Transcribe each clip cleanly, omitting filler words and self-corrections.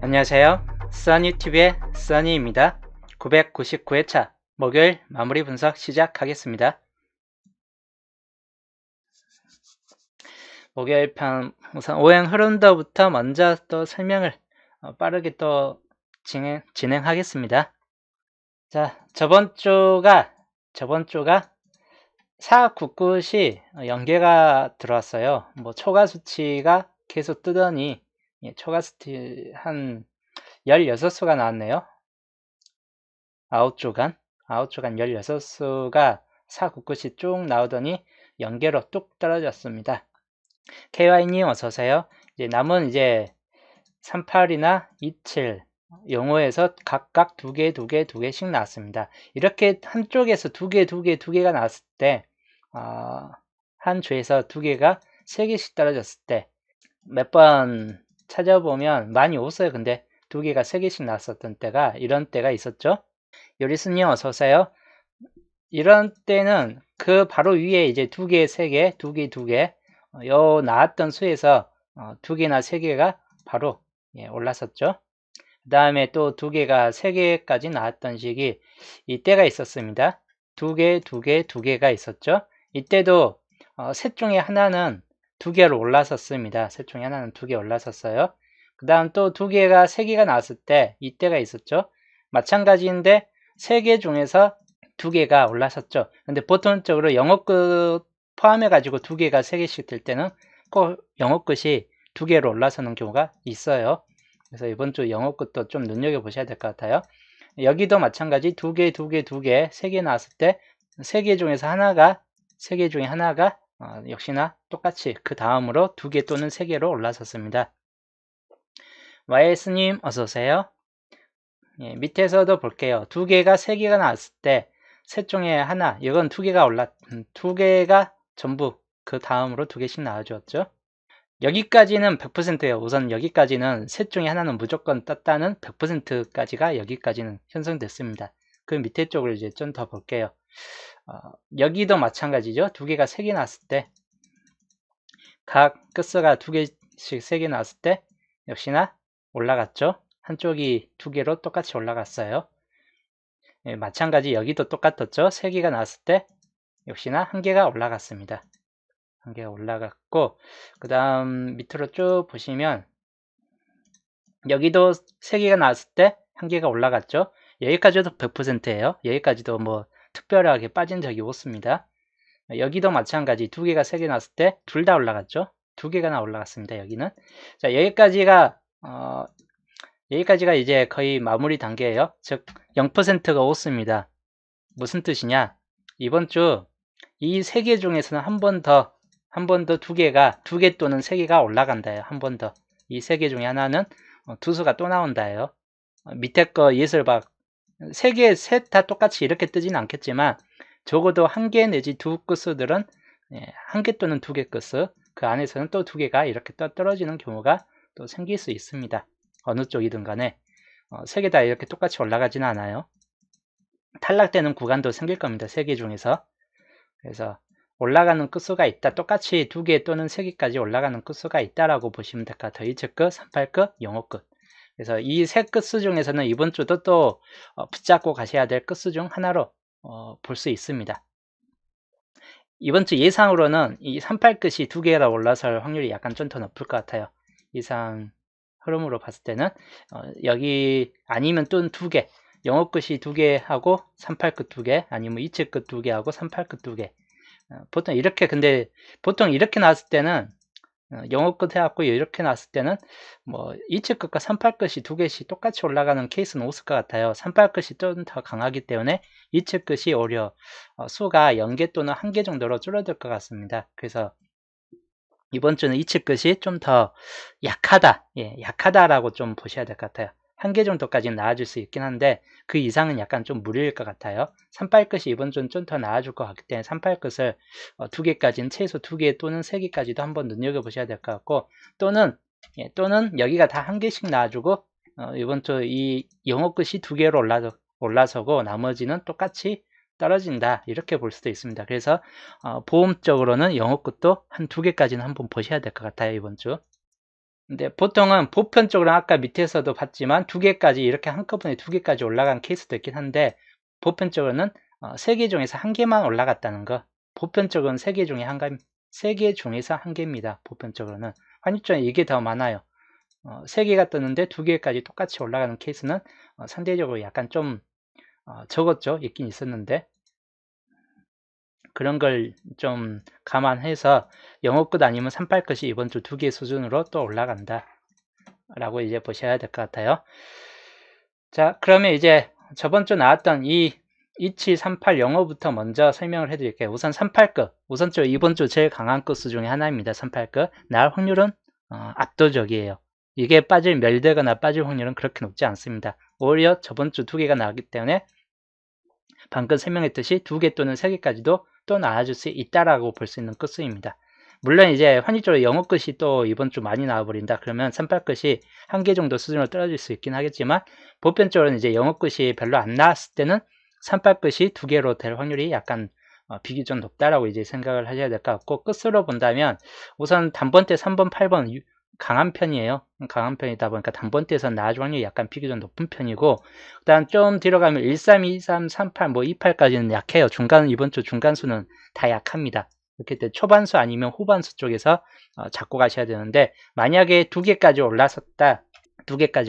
안녕하세요. 써니TV의 써니입니다. 999회차 목요일 마무리 분석 시작하겠습니다. 목요일 편 우선 오행 흐름도부터 먼저 또 설명을 빠르게 또 진행하겠습니다. 자, 저번 주가 499시 연계가 들어왔어요. 뭐 초과 수치가 계속 뜨더니 초과 수치 한 16수가 나왔네요. 아웃주간 16수가 499시 쭉 나오더니 연계로 뚝 떨어졌습니다. KY님 어서오세요. 이제 남은 이제 38이나 27, 05에서 각각 두 개씩 나왔습니다. 이렇게 한쪽에서 두 개가 나왔을 때, 한 주에서 두 개가 세 개씩 떨어졌을 때, 몇 번 찾아보면 많이 없어요. 근데 두 개가 세 개씩 나왔었던 때가, 이런 때가 있었죠. 요리스님 어서오세요. 이런 때는 그 바로 위에 이제 두 개, 세 개, 두 개, 요 나왔던 수에서 두 개나 세 개가 바로 올랐었죠. 그 다음에 또 두 개가 세 개까지 나왔던 시기 이때가 있었습니다. 두 개가 있었죠. 이때도 셋 중에 하나는 두 개로 올랐었습니다. 셋 중에 하나는 두 개 올랐었어요. 그 다음 또 두 개가 세 개가 나왔을 때 이때가 있었죠. 마찬가지인데 세 개 중에서 두 개가 올랐었죠. 근데 보통적으로 영어 끝 포함해 가지고 두 개가 세 개씩 될 때는 꼭 영어 끝이 두 개로 올라서는 경우가 있어요. 그래서 이번 주 영어 끝도 좀 눈여겨 보셔야 될 것 같아요. 여기도 마찬가지 두 개, 세 개 나왔을 때 세 개 중에서 하나가 역시나 똑같이 그 다음으로 두 개 또는 세 개로 올라섰습니다. YS님 어서 오세요. 밑에서도 볼게요. 두 개가 세 개가 나왔을 때 셋 중에 하나, 이건 두 개가 전부 그 다음으로 두 개씩 나와주었죠. 여기까지는 100%예요. 우선 여기까지는 셋 중에 하나는 무조건 떴다는 100%까지가 여기까지는 형성됐습니다. 그 밑에 쪽을 이제 좀 더 볼게요. 여기도 마찬가지죠. 두 개가 세 개 나왔을 때, 각 끝수가 두 개씩 세 개 나왔을 때 역시나 올라갔죠. 한쪽이 두 개로 똑같이 올라갔어요. 마찬가지 여기도 똑같았죠. 세 개가 나왔을 때 역시나 한 개가 올라갔습니다. 한 개가 올라갔고, 그 다음 밑으로 쭉 보시면 여기도 세 개가 나왔을 때 한 개가 올라갔죠. 여기까지도 100%예요. 여기까지도 뭐 특별하게 빠진 적이 없습니다. 여기도 마찬가지 두 개가 세 개 나왔을 때 둘 다 올라갔죠. 두 개가 올라갔습니다. 여기는. 자, 여기까지가 이제 거의 마무리 단계예요. 즉 0%가 없습니다. 무슨 뜻이냐? 이번 주 이 세 개 중에서는 한 번 더 두 개 또는 세 개가 올라간다예요. 한 번 더. 이 세 개 중에 하나는 두 수가 또 나온다예요. 밑에 거 예술박 셋 다 똑같이 이렇게 뜨지는 않겠지만 적어도 한 개 내지 두 끝수들은 한 개 또는 두 개 끝수, 그 안에서는 또 두 개가 이렇게 떨어지는 경우가 또 생길 수 있습니다. 어느 쪽이든 간에 세 개 다 이렇게 똑같이 올라가지는 않아요. 탈락되는 구간도 생길 겁니다. 세 개 중에서. 그래서 올라가는 끝수가 있다. 똑같이 두 개 또는 세 개까지 올라가는 끝수가 있다라고 보시면 될 것 같아요. 2차 끝, 38 끝, 05 끝. 그래서 이 세 끝수 중에서는 이번 주도 또 붙잡고 가셔야 될 끝수 중 하나로 볼 수 있습니다. 이번 주 예상으로는 이 38 끝이 두 개가 올라설 확률이 약간 좀 더 높을 것 같아요. 예상 흐름으로 봤을 때는 여기 아니면 또 두 개, 영어 끝이 두 개 하고 38 끝 두 개, 아니면 2차 끝 두 개 하고 38 끝 두 개. 보통 이렇게 나왔을 때는 영어 끝 해갖고 이렇게 나왔을 때는 뭐 2차 끝과 38 끝이 두 개씩 똑같이 올라가는 케이스는 없을 것 같아요. 38 끝이 좀 더 강하기 때문에 2차 끝이 오히려 수가 0개 또는 1개 정도로 줄어들 것 같습니다. 그래서 이번 주는 2차 끝이 좀 더 약하다라고 좀 보셔야 될 것 같아요. 1개 정도까지는 나아질 수 있긴 한데 그 이상은 약간 좀 무리일 것 같아요. 38 끝이 이번 주는 좀 더 나아질 것 같기 때문에 38 끝을 두 개까지는 최소 두 개 또는 세 개까지도 한번 눈여겨보셔야 될 것 같고, 또는 여기가 다 한 개씩 나와주고 이번 주 이 영어 끝이 두 개로 올라서고 나머지는 똑같이 떨어진다, 이렇게 볼 수도 있습니다. 그래서 보험적으로는 영어 끝도 한 두 개까지는 한번 보셔야 될 것 같아요. 이번 주 근데 보통은 보편적으로 아까 밑에서도 봤지만 2개까지 이렇게 한꺼번에 2개까지 올라간 케이스도 있긴 한데 보편적으로는 3개 중에서 1개만 올라갔다는 거. 보편적으로는 3개 중에 3개 중에서 1개입니다. 보편적으로는. 환율적으로 이게 더 많아요. 3개가 떴는데 2개까지 똑같이 올라가는 케이스는 상대적으로 약간 좀 적었죠. 있긴 있었는데 그런 걸 좀 감안해서 영업끝 아니면 38끝이 이번 주 2개 수준으로 또 올라간다 라고 이제 보셔야 될 것 같아요. 자, 그러면 이제 저번 주 나왔던 이 2738 영어부터 먼저 설명을 해 드릴게요. 우선 38끝, 우선적으로 이번 주 제일 강한 끝수 중에 하나입니다. 38끝. 나올 확률은 압도적이에요. 이게 멸되거나 빠질 확률은 그렇게 높지 않습니다. 오히려 저번 주 2개가 나왔기 때문에 방금 설명했듯이 2개 또는 3개까지도 또 나와줄 수 있다라고 볼 수 있는 끝수입니다. 물론 이제 환율적으로 영어 끝이 또 이번 주 많이 나와버린다. 그러면 38 끝이 1개 정도 수준으로 떨어질 수 있긴 하겠지만 보편적으로는 이제 영어 끝이 별로 안 나왔을 때는 38 끝이 2개로 될 확률이 약간 비교적 높다라고 이제 생각을 하셔야 될 것 같고 끝으로 본다면 우선 단번대 3번, 8번 강한 편이에요. 강한 편이다 보니까 단번대에서 나아줄 확률이 약간 비교적 높은 편이고 그 다음 좀 뒤로 가면 13, 23, 38, 뭐 28까지는 약해요. 이번 주 중간수는 다 약합니다. 이렇게 때 초반수 아니면 후반수 쪽에서 잡고 가셔야 되는데 만약에 2개까지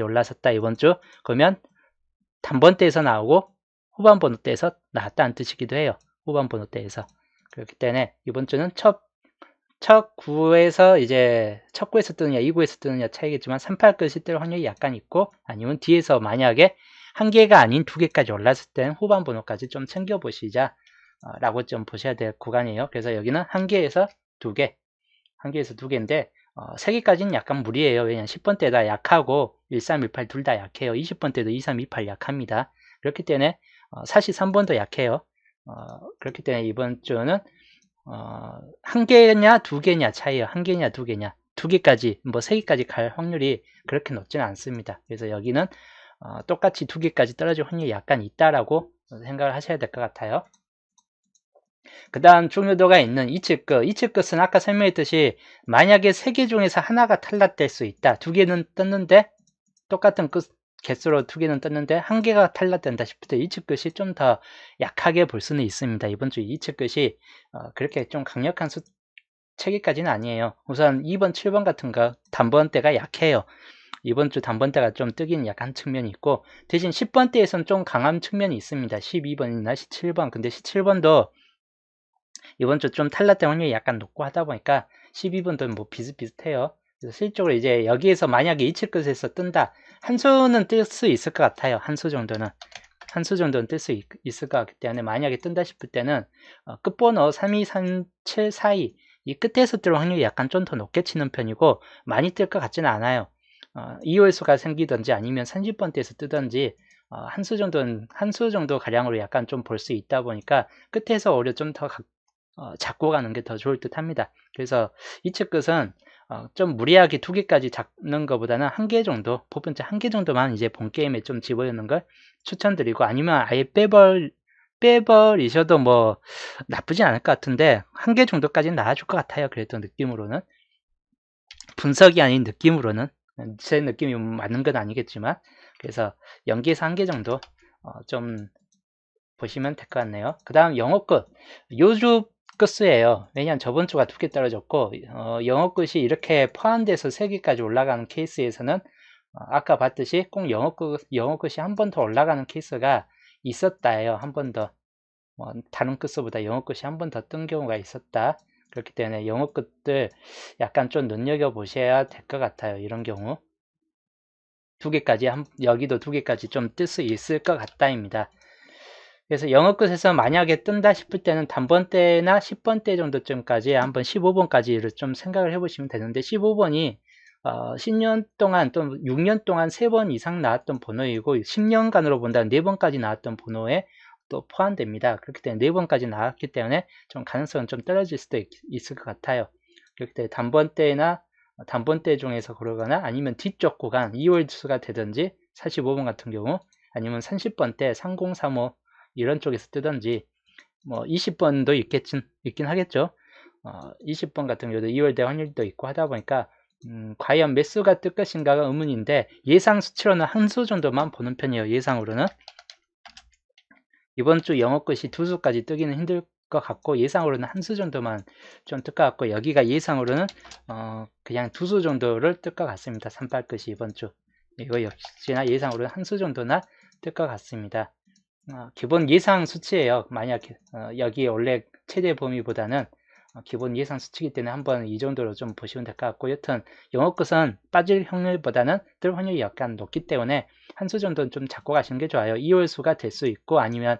올랐었다 이번 주 그러면 단번대에서 나오고 후반 번호대에서 나왔다는 뜻이기도 해요. 후반 번호대에서 그렇기 때문에 이번 주는 첫 구에서 뜨느냐 2구에서 뜨느냐 차이겠지만 38끝이 뜰 확률이 약간 있고 아니면 뒤에서 만약에 1개가 아닌 2개까지 올랐을 때는 후반 번호까지 좀 챙겨보시자 라고 좀 보셔야 될 구간이에요. 그래서 여기는 1개에서 2개 1개에서 2개인데 3개까지는 약간 무리예요. 왜냐하면 10번대다 약하고 1318 둘 다 약해요. 20번대도 2328 약합니다. 그렇기 때문에 43번도 약해요. 그렇기 때문에 이번 주는 1개냐 2개냐 차이에요. 1개냐 2개냐 2개까지 뭐 3개까지 갈 확률이 그렇게 높지는 않습니다. 그래서 여기는 똑같이 2개까지 떨어질 확률이 약간 있다라고 생각을 하셔야 될 것 같아요. 그 다음 중요도가 있는 이치끝은 아까 설명했듯이 만약에 3개 중에서 하나가 탈락될 수 있다. 2개는 떴는데 똑같은 개수로 2개는 떴는데 1개가 탈락된다 싶을 때 이치끝이 좀 더 약하게 볼 수는 있습니다. 이번 주 이치끝이 그렇게 좀 강력한 체계까지는 아니에요. 우선 2번, 7번 같은 거 단번대가 약해요. 이번 주 단번대가 좀 뜨기는 약한 측면이 있고 대신 10번대에서는 좀 강한 측면이 있습니다. 12번이나 17번 근데 17번도 이번 주 좀 탈락된 확률이 약간 높고 하다 보니까 12번도 뭐 비슷비슷해요. 그래서 실적으로 이제 여기에서 만약에 이치끝에서 뜬다. 한 수는 뜰 수 있을 것 같아요. 한 수 정도는 뜰 수 있을 것 같기 때문에 만약에 뜬다 싶을 때는 끝번호 3, 2, 3, 7, 4, 2 이 끝에서 뜰 확률이 약간 좀 더 높게 치는 편이고 많이 뜰 것 같지는 않아요. 2월수가 생기든지 아니면 30번대에서 뜨든지 한 수 정도 가량으로 약간 좀 볼 수 있다 보니까 끝에서 오히려 좀 더 잡고 가는 게 더 좋을 듯 합니다. 그래서 이측 끝은 좀 무리하게 2개까지 잡는 것보다는 1개 정도, 보편적 1개 정도만 이제 본 게임에 좀 집어넣는 걸 추천드리고 아니면 아예 빼버리셔도 뭐 나쁘진 않을 것 같은데 1개 정도까지는 나와줄 것 같아요. 그래도 느낌으로는 분석이 아닌 느낌으로는 제 느낌이 맞는 건 아니겠지만 그래서 0개에서 1개 정도 좀 보시면 될 것 같네요. 그 다음 영어 끝 요주 끝수예요. 왜냐하면 저번 주가 2개 떨어졌고 영어 끝이 이렇게 포함돼서 3개까지 올라가는 케이스에서는 아까 봤듯이 꼭 영어 끝이 한 번 더 올라가는 케이스가 있었다예요. 한 번 더 다른 끝수보다 영어 끝이 한 번 더 뜬 경우가 있었다. 그렇기 때문에 영어 끝들 약간 좀 눈여겨보셔야 될 것 같아요. 이런 경우 2개까지 여기도 2개까지 좀 뜰 수 있을 것 같다입니다. 그래서 영어 끝에서 만약에 뜬다 싶을 때는 단번대나 10번대 정도쯤까지 한번 15번까지를 좀 생각을 해보시면 되는데 15번이 10년 동안 또 6년 동안 3번 이상 나왔던 번호이고 10년간으로 본다면 4번까지 나왔던 번호에 또 포함됩니다. 그렇기 때문에 4번까지 나왔기 때문에 좀 가능성은 좀 떨어질 수도 있을 것 같아요. 그렇기 때문에 단번대 중에서 고르거나 아니면 뒤쪽 구간 2월수가 되든지 45번 같은 경우 아니면 30번대 3035 이런 쪽에서 뜨든지 뭐 20번도 있긴 하겠죠. 20번 같은 경우도 2월대 확률도 있고 하다 보니까 과연 몇 수가 뜰 것인가가 의문인데 예상 수치로는 한 수 정도만 보는 편이에요. 예상으로는 이번 주 영어 것이 두 수까지 뜨기는 힘들 것 같고 예상으로는 한 수 정도만 좀 뜰 것 같고 여기가 예상으로는 그냥 두 수 정도를 뜰 것 같습니다. 산발 것이 이번 주 이거 역시나 예상으로는 한 수 정도나 뜰 것 같습니다. 기본 예상 수치예요. 만약 여기 원래 최대 범위보다는 기본 예상 수치이기 때문에 한번 이 정도로 좀 보시면 될 것 같고 여튼 영어 것은 빠질 확률보다는 뜰 확률이 약간 높기 때문에 한 수 정도는 좀 잡고 가시는 게 좋아요. 2월 수가 될 수 있고 아니면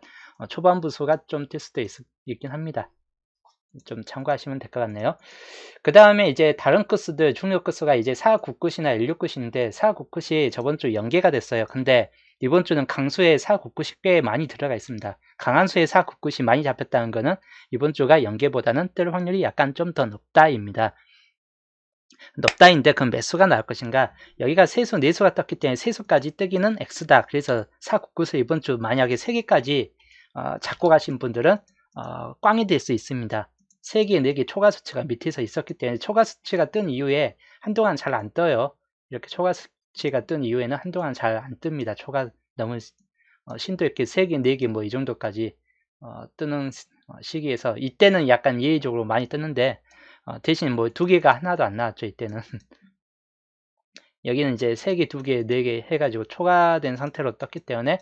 초반부 수가 좀 뜰 수도 있긴 합니다. 좀 참고하시면 될 것 같네요. 그 다음에 이제 다른 끝수들 중요 끝수가 이제 4, 9 끝이나 16 끝인데 4, 9 끝이 저번 주 연계가 됐어요. 근데 이번 주는 강수에 4, 9 끝이 꽤 많이 들어가 있습니다. 강한 수에 4, 9 끝이 많이 잡혔다는 거는 이번 주가 연계보다는 뜰 확률이 약간 좀 더 높다입니다. 높다인데 그럼 몇 수가 나올 것인가? 여기가 세수, 네수가 떴기 때문에 세수까지 뜨기는 X다. 그래서 4, 9 끝을 이번 주 만약에 3개까지 잡고 가신 분들은 꽝이 될 수 있습니다. 3개, 4개 초과 수치가 밑에서 있었기 때문에 초과 수치가 뜬 이후에 한동안 잘 안 떠요. 이렇게 초과 수치가 뜬 이후에는 한동안 잘 안 뜹니다. 초과 너무 심도 있게 3개, 4개 뭐 이 정도까지 뜨는 시기에서 이때는 약간 예외적으로 많이 뜨는데 대신 뭐 2개가 하나도 안 나왔죠. 이때는 여기는 이제 3개, 2개, 4개 해가지고 초과된 상태로 떴기 때문에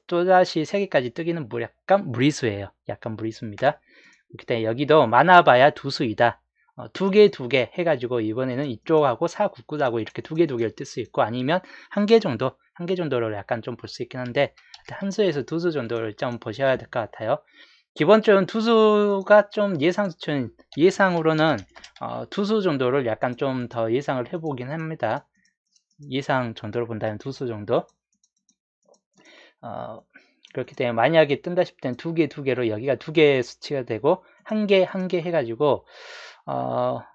또다시 3개까지 뜨기는 약간 무리수예요. 약간 무리수입니다. 그때 여기도 많아봐야 2수이다. 2개, 2개 해가지고 이번에는 이쪽하고 4, 9, 9하고 이렇게 2개, 2개를 뜰 수 있고 아니면 1개 정도, 1개 정도를 약간 좀 볼 수 있긴 한데 한 수에서 2수 정도를 좀 보셔야 될 것 같아요. 기본적으로 투수가 좀 예상 수준, 예상으로는 투수 정도를 약간 좀 더 예상을 해보긴 합니다. 예상 정도로 본다면 2수 정도. 그렇기 때문에 만약에 뜬다 싶을 땐 2개, 2개로 여기가 2개 수치가 되고 1개, 1개 해가지고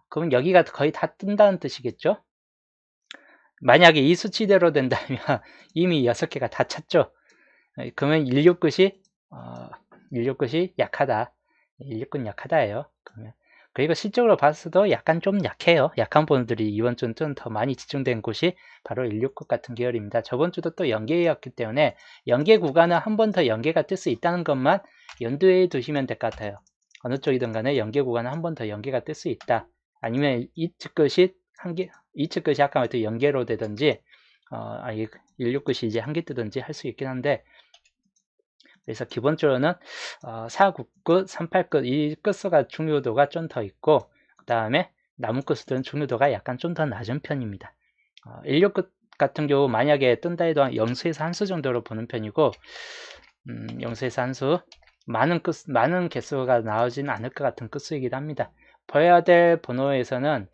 그럼 여기가 거의 다 뜬다는 뜻이겠죠? 만약에 이 수치대로 된다면 이미 6개가 다 찼죠. 그러면 16끝이 약하다. 16끝 약하다예요. 그리고 실적으로 봤어도 약간 좀 약해요. 약한 분들이 이번 주는 좀 더 많이 집중된 곳이 바로 16끝 같은 계열입니다. 저번 주도 또 연계였기 때문에 연계 구간은 한 번 더 연계가 뜰 수 있다는 것만 염두에 두시면 될 것 같아요. 어느 쪽이든 간에 연계 구간은 한 번 더 연계가 뜰 수 있다. 아니면 이측 끝이 이측 끝이 아까 말했던 연계로 되든지 16끝이 이제 한 개 뜨든지 할 수 있긴 한데 그래서 기본적으로는 4, 9끝, 3, 8끝 이 끝수가 중요도가 좀 더 있고 그 다음에 남은 끝수들은 중요도가 약간 좀 더 낮은 편입니다. 16끝 같은 경우 만약에 뜬다 해도 0수에서 한 수 정도로 보는 편이고 0수에서 한 수 많은 개수가 나오진 않을 것 같은 끝수이기도 합니다. 봐야 될 번호에서는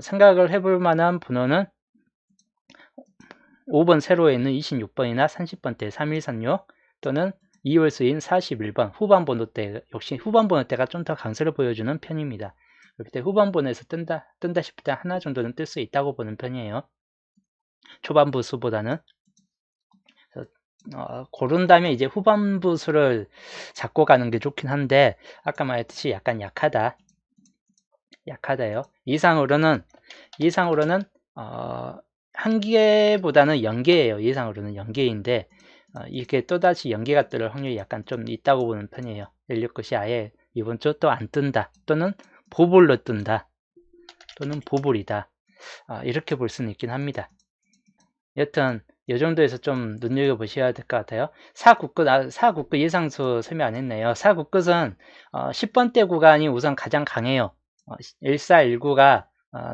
생각을 해볼 만한 번호는 5번 세로에 있는 26번이나 30번대 3136 또는 2월수인 41번 후반 번호대 역시 후반 번호대가 좀 더 강세를 보여주는 편입니다. 그렇기 때문에 후반 번호에서 뜬다 싶을 때 하나 정도는 뜰 수 있다고 보는 편이에요. 초반부 수보다는 고른다면 이제 후반부 수를 잡고 가는 게 좋긴 한데 아까 말했듯이 약간 약하다요. 이상으로는 한 개보다는 연계예요. 예상으로는 연계인데 이게 또다시 연계가 뜰 확률이 약간 좀 있다고 보는 편이에요. 16끝이 아예 이번 주 또 안 뜬다 또는 보불로 뜬다 또는 보불이다 이렇게 볼 수는 있긴 합니다. 여튼 이 정도에서 좀 눈여겨보셔야 될 것 같아요. 4구끝 예상수 설명 안 했네요. 4구끝은 10번대 구간이 우선 가장 강해요. 1419가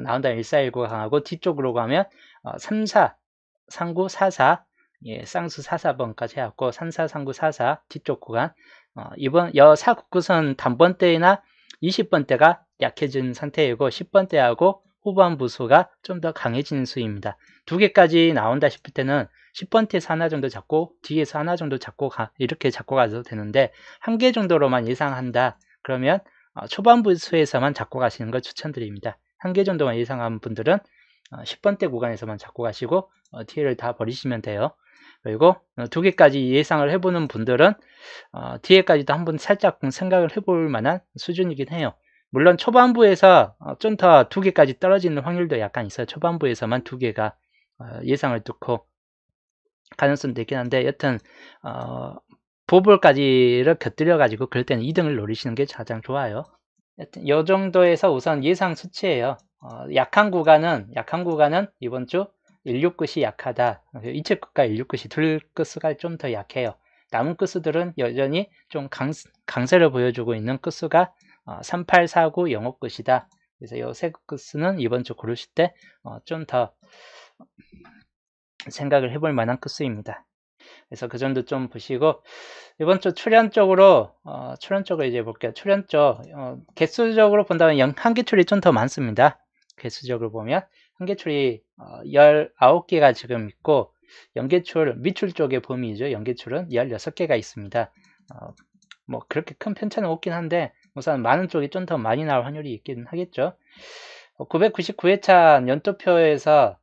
나온다 1419가 강하고 뒤쪽으로 가면 34, 39, 44 예, 쌍수 44번까지 해갖고 34, 39, 44 뒤쪽 구간 이번 4구끝은 단번대나 20번대가 약해진 상태이고 10번대하고 후반부 수가 좀 더 강해지는 수입니다. 2개까지 나온다 싶을 때는 10번대에서 하나 정도 잡고 뒤에서 하나 정도 잡고 이렇게 잡고 가도 되는데 1개 정도로만 예상한다 그러면 초반부 수에서만 잡고 가시는 걸 추천드립니다. 1개 정도만 예상한 분들은 10번대 구간에서만 잡고 가시고 뒤를 다 버리시면 돼요. 그리고 2개까지 예상을 해보는 분들은 뒤에까지도 한번 살짝 생각을 해볼 만한 수준이긴 해요. 물론 초반부에서 좀 더 2개까지 떨어지는 확률도 약간 있어요. 초반부에서만 2개가 예상을 뚫고 가능성도 있긴 한데, 여튼 보볼까지를 곁들여 가지고 그럴 때는 2등을 노리시는 게 가장 좋아요. 여튼 요 정도에서 우선 예상 수치예요. 약한 구간은 이번 주 16끝이 약하다. 이체 끝과 16끝이 둘 끝수가 좀 더 약해요. 남은 끝수들은 여전히 좀 강세를 보여주고 있는 끝수가 38, 49, 05 끝이다. 그래서 요 세 끝수는 이번 주 고르실 때 좀 더 생각을 해볼 만한 끝수입니다. 그래서 그 점도 좀 보시고, 이번 주 출현 쪽으로 이제 볼게요. 출현 쪽 개수적으로 본다면 한계출이 좀 더 많습니다. 개수적으로 보면 한계출이 19개가 지금 있고, 연계출 밑줄 쪽의 범위죠. 연계출은 16개가 있습니다. 뭐 그렇게 큰 편차는 없긴 한데, 우선 많은 쪽이 좀 더 많이 나올 확률이 있긴 하겠죠. 999회차 연도표에서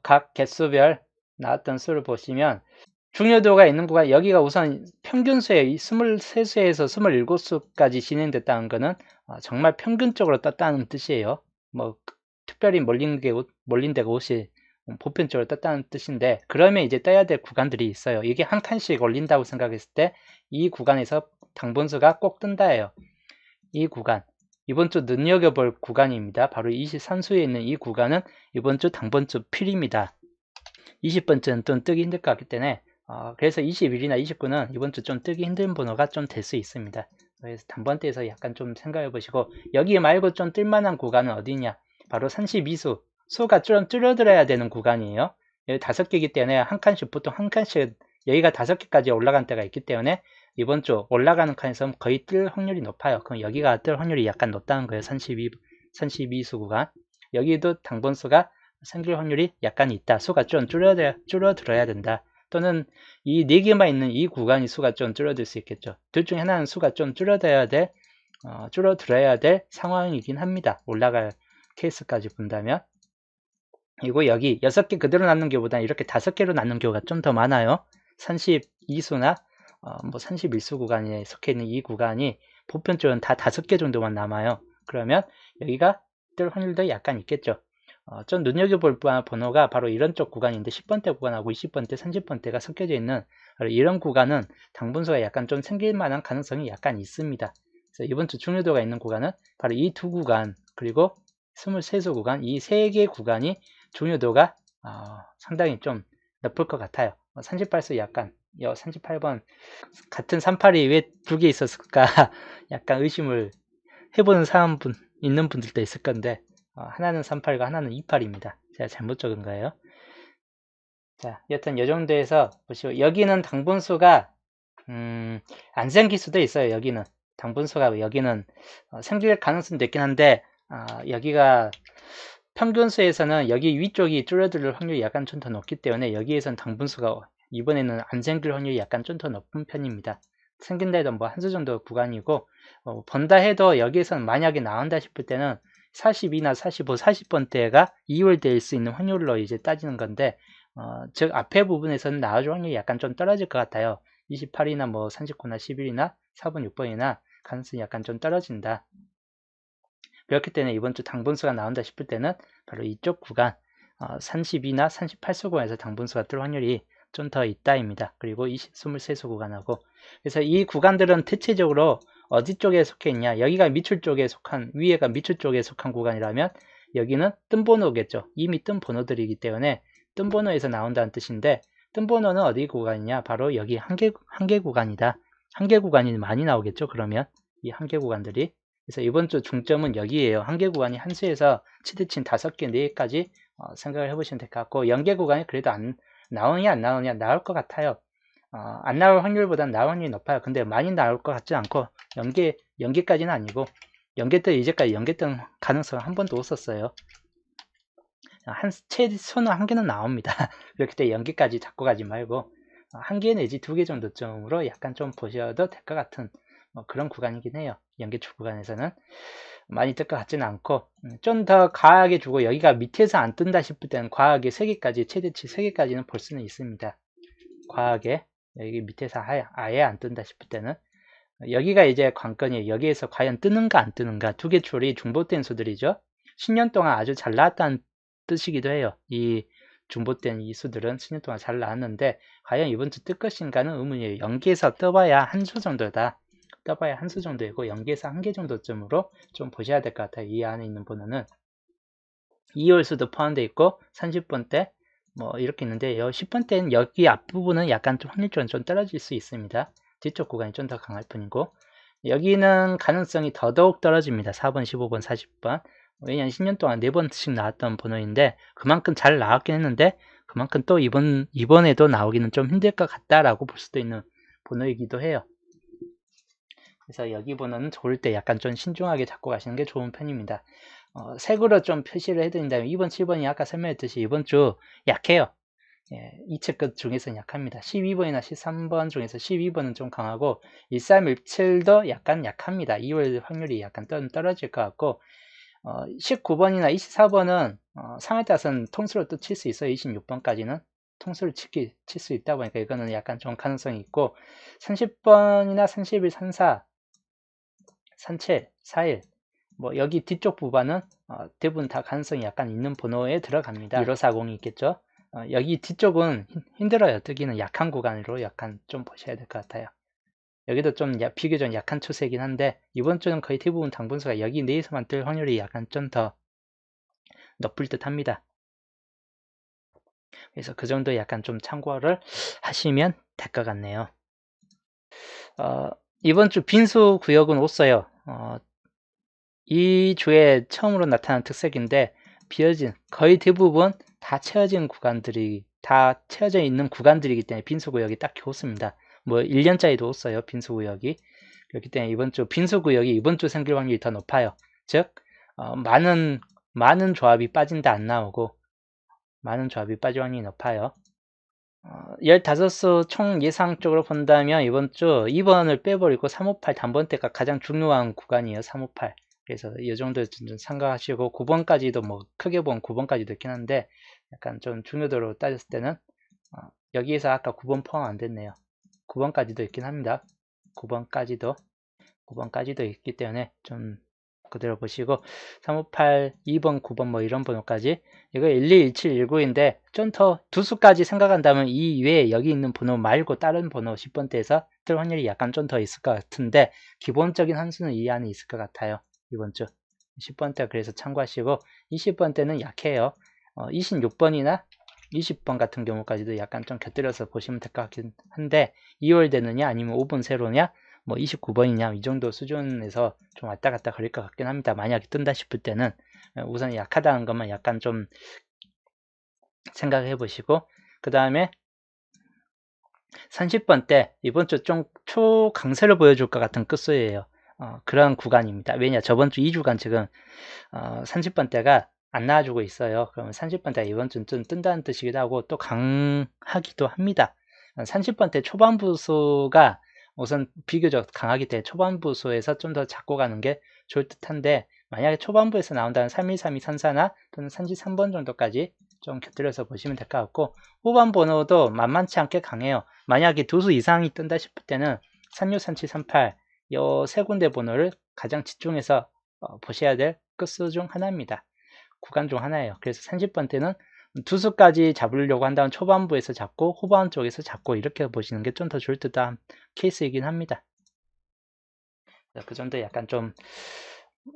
각 개수별 나왔던 수를 보시면 중요도가 있는 구간, 여기가 우선 평균수에 23수에서 27수까지 진행됐다는 것은 정말 평균적으로 떴다는 뜻이에요. 뭐 특별히 몰린 데가 없이 보편적으로 떴다는 뜻인데, 그러면 이제 떠야 될 구간들이 있어요. 이게 한 칸씩 올린다고 생각했을 때 이 구간에서 당분수가 꼭 뜬다예요. 이 구간, 이번 주 눈여겨볼 구간입니다. 바로 23수에 있는 이 구간은 이번 주 당번주 필입니다. 20번째는 좀 뜨기 힘들 것 같기 때문에 그래서 21이나 29는 이번 주 좀 뜨기 힘든 번호가 좀 될 수 있습니다. 그래서 단번대에서 약간 좀 생각해 보시고, 여기 말고 좀 뜰만한 구간은 어디냐, 바로 32수, 수가 좀 줄어들어야 되는 구간이에요. 여기 5개이기 때문에 한 칸씩, 보통 한 칸씩, 여기가 5개까지 올라간 때가 있기 때문에 이번 주 올라가는 칸에서 거의 뜰 확률이 높아요. 그럼 여기가 뜰 확률이 약간 높다는 거예요. 32수 구간. 여기도 당번수가 생길 확률이 약간 있다. 수가 좀 줄어들어야 된다. 또는 이 4개만 있는 이 구간이 수가 좀 줄어들 수 있겠죠. 둘 중에 하나는 수가 좀 줄어들어야 될 상황이긴 합니다. 올라갈 케이스까지 본다면. 그리고 여기 6개 그대로 낳는 경우보다 이렇게 5개로 낳는 경우가 좀 더 많아요. 32수나 뭐 31수 구간에 속해 있는 이 구간이 보편적으로는 다 5개 정도만 남아요. 그러면 여기가 뜰 확률도 약간 있겠죠. 좀 눈여겨볼 번호가 바로 이런 쪽 구간인데, 10번대 구간하고 20번대, 30번대가 섞여져 있는 이런 구간은 당분수가 약간 좀 생길 만한 가능성이 약간 있습니다. 그래서 이번 주 중요도가 있는 구간은 바로 이 두 구간, 그리고 23수 구간, 이 세 개 구간이 중요도가 상당히 좀 높을 것 같아요. 38수 약간, 38번 같은 38이 왜 2개 있었을까 약간 의심을 해보는 있는 분들도 있을 건데, 하나는 38과 하나는 28입니다. 제가 잘못 적은 거예요. 자, 여튼 이 정도에서 보시고, 여기는 당분수가 안 생길 수도 있어요. 여기는 당분수가 여기는 생길 가능성도 있긴 한데, 여기가 평균수에서는 여기 위쪽이 줄어들 확률이 약간 좀 더 높기 때문에 여기에선 당분수가 이번에는 안 생길 확률이 약간 좀 더 높은 편입니다. 생긴다 해도 뭐 한 수 정도 구간이고, 번다 해도 여기에서는 만약에 나온다 싶을 때는 42나 45, 40번대가 이월될 수 있는 확률로 이제 따지는 건데, 즉 앞에 부분에서는 나와줄 확률이 약간 좀 떨어질 것 같아요. 28이나 뭐 39나 11이나 4번, 6번이나 가능성이 약간 좀 떨어진다. 그렇기 때문에 이번 주 당분수가 나온다 싶을 때는 바로 이쪽 구간 32나 38수 구간에서 당분수가 뜰 확률이 좀 더 있다입니다. 그리고 23수 구간하고, 그래서 이 구간들은 대체적으로 어디 쪽에 속해 있냐, 여기가 밑줄 쪽에 속한, 위에가 밑줄 쪽에 속한 구간이라면 여기는 뜬 번호겠죠. 이미 뜬 번호들이기 때문에 뜬 번호에서 나온다는 뜻인데, 뜬 번호는 어디 구간이냐, 바로 여기 한계 구간이다. 한계 구간이 많이 나오겠죠. 그러면 이 한계 구간들이, 그래서 이번 주 중점은 여기에요. 한계 구간이 한 수에서 치대친 5개, 4개까지 생각을 해보시면 될 것 같고, 연계 구간이 그래도 나오냐 안 나오냐, 나올 것 같아요. 안 나올 확률보다는 나올 확률이 높아요. 근데 많이 나올 것 같지 않고, 연계까지는 아니고, 이제까지 연계 뜬 가능성은 한 번도 없었어요. 최소는 한 개는 나옵니다. 그렇기 때문에 연계까지 잡고 가지 말고, 한 개 내지 2개 정도쯤으로 약간 좀 보셔도 될 것 같은 그런 구간이긴 해요. 연계출 구간에서는 많이 뜰 것 같지는 않고, 좀 더 과하게 주고 여기가 밑에서 안 뜬다 싶을 때는 과하게 3개까지, 최대치 3개까지는 볼 수는 있습니다. 과하게 여기 밑에서 아예 안 뜬다 싶을 때는 여기가 이제 관건이에요. 여기에서 과연 뜨는가 안 뜨는가. 두 개 줄이 중복된 수들이죠. 10년 동안 아주 잘 나왔다는 뜻이기도 해요. 이 중복된 이 수들은 10년 동안 잘 나왔는데 과연 이번 주 뜰 것인가는 의문이에요. 연기에서 떠봐야 한 수 정도다. 떠봐야 한 수 정도이고 연기에서 한 개 정도쯤으로 좀 보셔야 될 것 같아요. 이 안에 있는 번호는 2월 수도 포함되어 있고 30번대 뭐 이렇게 있는데 10번대는 여기 앞부분은 약간 좀 확률적으로 좀 떨어질 수 있습니다. 뒤쪽 구간이 좀 더 강할 뿐이고 여기는 가능성이 더더욱 떨어집니다. 4번, 15번, 40번. 왜냐하면 10년 동안 4번씩 나왔던 번호인데 그만큼 잘 나왔긴 했는데 그만큼 또 이번에도 나오기는 좀 힘들 것 같다라고 볼 수도 있는 번호이기도 해요. 그래서 여기 번호는 고를 때 약간 좀 신중하게 잡고 가시는 게 좋은 편입니다. 색으로 좀 표시를 해드린다면 2번, 7번이 아까 설명했듯이 이번 주 약해요. 예, 이체끝 중에서는 약합니다. 12번이나 13번 중에서 12번은 좀 강하고 1317도 약간 약합니다. 2월 확률이 약간 떨어질 것 같고 19번이나 24번은 상황에 따라서는 통수로 또 칠 수 있어요. 26번까지는 통수를 칠 수 있다 보니까 이거는 약간 좀 가능성이 있고 30번이나 31, 34, 37, 41 뭐 여기 뒤쪽 부분은 대부분 다 가능성이 약간 있는 번호에 들어갑니다. 1540이 있겠죠. 여기 뒤쪽은 힘들어요. 뜨기는 약한 구간으로 약간 좀 보셔야 될 것 같아요. 여기도 좀 비교적 약한 추세이긴 한데 이번 주는 거의 대부분 당분수가 여기 내에서만 뜰 확률이 약간 좀 더 높을 듯 합니다. 그래서 그 정도 약간 좀 참고를 하시면 될 것 같네요. 이번 주 빈수 구역은 없어요. 이 주에 처음으로 나타난 특색인데 비어진 거의 대부분 다 채워진 구간들이 다 채워져 있는 구간들이기 때문에 빈수 구역이 딱히 없습니다. 뭐 1년짜리도 없어요. 빈수 구역이. 그렇기 때문에 이번 주 빈수 구역이 이번 주 생길 확률이 더 높아요. 즉 많은 조합이 빠진다 안 나오고 많은 조합이 빠질 확률이 높아요. 15수 총 예상 쪽으로 본다면 이번 주 2번을 빼버리고 358 단번대가 가장 중요한 구간이에요. 358. 그래서 이 정도 좀 생각하시고 9번까지도 뭐 크게 보면 9번까지도 있긴 한데 약간 좀 중요도로 따졌을 때는 여기에서 아까 9번 포함 안 됐네요. 9번까지도 있긴 합니다. 9번까지도 있기 때문에 좀 그대로 보시고 358, 2번, 9번 뭐 이런 번호까지 이거 12, 17, 19인데 좀 더 두 수까지 생각한다면 이 외에 여기 있는 번호 말고 다른 번호 10번대에서 뜰 확률이 약간 좀 더 있을 것 같은데 기본적인 한 수는 이 안에 있을 것 같아요. 이번 주 10번대 그래서 참고하시고 20번대는 약해요. 26번이나 20번 같은 경우까지도 약간 좀 곁들여서 보시면 될 것 같긴 한데 2월 되느냐 아니면 5번 세로냐 뭐 29번이냐 이 정도 수준에서 좀 왔다 갔다 거릴 것 같긴 합니다. 만약에 뜬다 싶을 때는 우선 약하다는 것만 약간 좀 생각해 보시고 그 다음에 30번 때 이번 주 좀 초강세를 보여줄 것 같은 끝수예요. 그런 구간입니다. 왜냐 저번 주 2주간 지금 30번 대가 안 나와주고 있어요. 그러면 30번 대 이번 주는 좀 뜬다는 뜻이기도 하고 또 강하기도 합니다. 30번 대 초반부수가 우선 비교적 강하기 때문에 초반부수에서 좀 더 잡고 가는 게 좋을 듯한데 만약에 초반부에서 나온다는 31, 32, 34나 또는 33번 정도까지 좀 곁들여서 보시면 될 것 같고 후반 번호도 만만치 않게 강해요. 만약에 두 수 이상이 뜬다 싶을 때는 36, 37, 38 이 세 군데 번호를 가장 집중해서 보셔야 될 끝수 중 하나입니다. 구간 중 하나예요. 그래서 30번 때는 두 수까지 잡으려고 한다면 초반부에서 잡고 후반 쪽에서 잡고 이렇게 보시는 게 좀 더 좋을 듯한 케이스이긴 합니다. 그 정도 약간 좀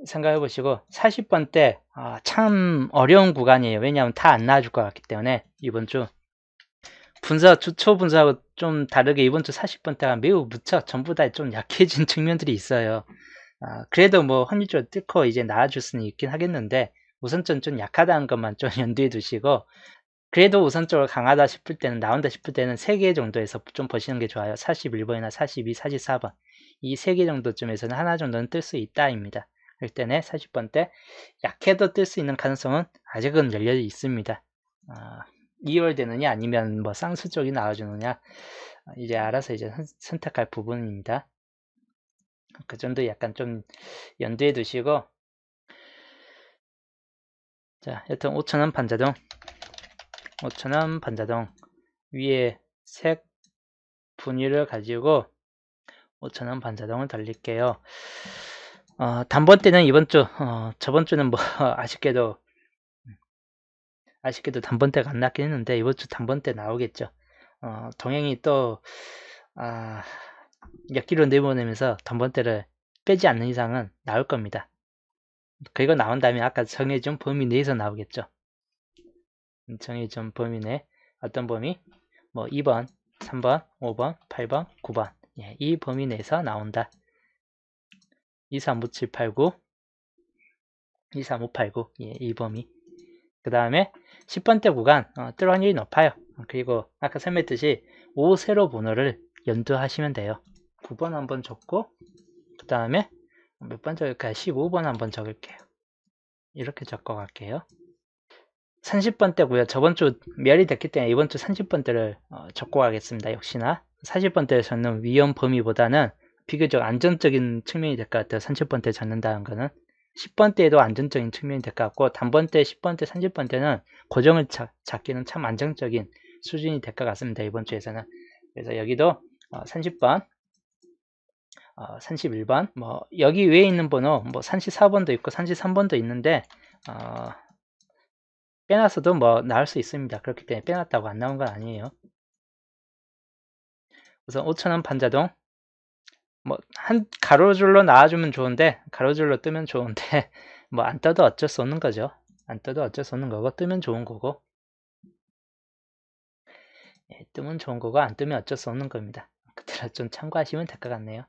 생각해 보시고 40번 때 참 어려운 구간이에요. 왜냐하면 다 안 나와줄 것 같기 때문에 이번 주 주초 분사하고 좀 다르게 이번 주 40번 때가 매우 무척 전부 다 좀 약해진 측면들이 있어요. 그래도 뭐 확률적으로 뚫고 이제 나와줄 수는 있긴 하겠는데 우선적으로 좀 약하다는 것만 좀 염두에 두시고 그래도 우선적으로 강하다 싶을 때는 나온다 싶을 때는 3개 정도에서 좀 보시는 게 좋아요. 41번이나 42, 44번 이 3개 정도쯤에서는 하나 정도는 뜰 수 있다입니다. 그럴 때는 40번 때 약해도 뜰 수 있는 가능성은 아직은 열려 있습니다. 2월 되느냐 아니면 뭐 쌍수 쪽이 나와주느냐 이제 알아서 이제 선택할 부분입니다. 그 정도 약간 좀 염두에 두시고 자 여튼 5,000원 반자동 5,000원 반자동 위에 색 분위를 가지고 5,000원 반자동을 돌릴게요. 단번대는 이번 주, 저번 주는 뭐 아쉽게도 단번대가 안 났긴 했는데 이번 주 단번대 나오겠죠. 동행이 또 역기로 내보내면서 단번대를 빼지 않는 이상은 나올 겁니다. 그리고 나온다면 아까 정해준 범위 내에서 나오겠죠. 정해준 범위 내 어떤 범위? 뭐 2번, 3번, 5번, 8번, 9번 예, 이 범위 내에서 나온다. 235789 23589 예, 이 범위. 그 다음에 10번대 구간 뜰 확률이 높아요. 그리고 아까 설명했듯이 5세로 번호를 연두하시면 돼요. 9번 한번 적고 그 다음에 몇 번 적을까요? 15번 한번 적을게요. 이렇게 적고 갈게요. 30번대고요. 저번주 멸이 됐기 때문에 이번주 30번대를 적고 가겠습니다. 역시나 40번대를 적는 위험 범위보다는 비교적 안전적인 측면이 될 것 같아요. 30번대 적는다는 거는 10번대에도 안전적인 측면이 될 것 같고 단번대, 10번대, 30번대는 고정을 잡기는 참 안정적인 수준이 될 것 같습니다. 이번 주에서는. 그래서 여기도 30번, 31번, 뭐 여기 외에 있는 번호 뭐 34번도 있고 33번도 있는데 빼놨어도 뭐 나올 수 있습니다. 그렇기 때문에 빼놨다고 안 나온 건 아니에요. 우선 5,000원 반자동 뭐 한 가로줄로 나와주면 좋은데 가로줄로 뜨면 좋은데 뭐 안 떠도 어쩔 수 없는 거죠. 안 떠도 어쩔 수 없는 거고 뜨면 좋은 거고 예, 뜨면 좋은 거고 안 뜨면 어쩔 수 없는 겁니다. 그대로 좀 참고하시면 될 것 같네요.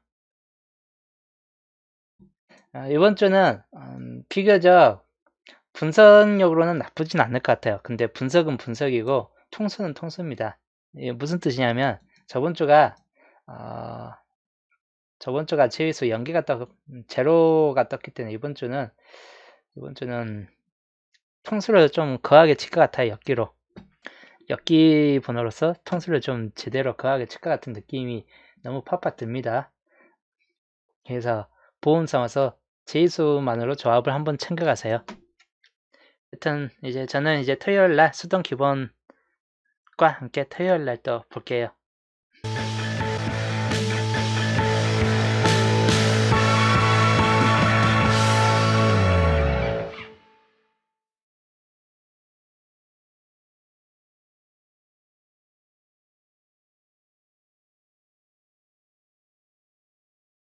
이번 주는 비교적 분석력으로는 나쁘진 않을 것 같아요. 근데 분석은 분석이고 통수는 통수입니다. 이게 무슨 뜻이냐면 저번 주가 제위수 연계가 제로가 떴기 때문에 이번 주는 통수를 좀 거하게 칠 것 같아요. 역기 번호로서 통수를 좀 제대로 거하게 칠 것 같은 느낌이 너무 팍팍 듭니다. 그래서 보험 삼아서 제위수만으로 조합을 한번 챙겨가세요. 하여튼 이제 저는 이제 토요일 날 수동 기본과 함께 토요일 날 또 볼게요.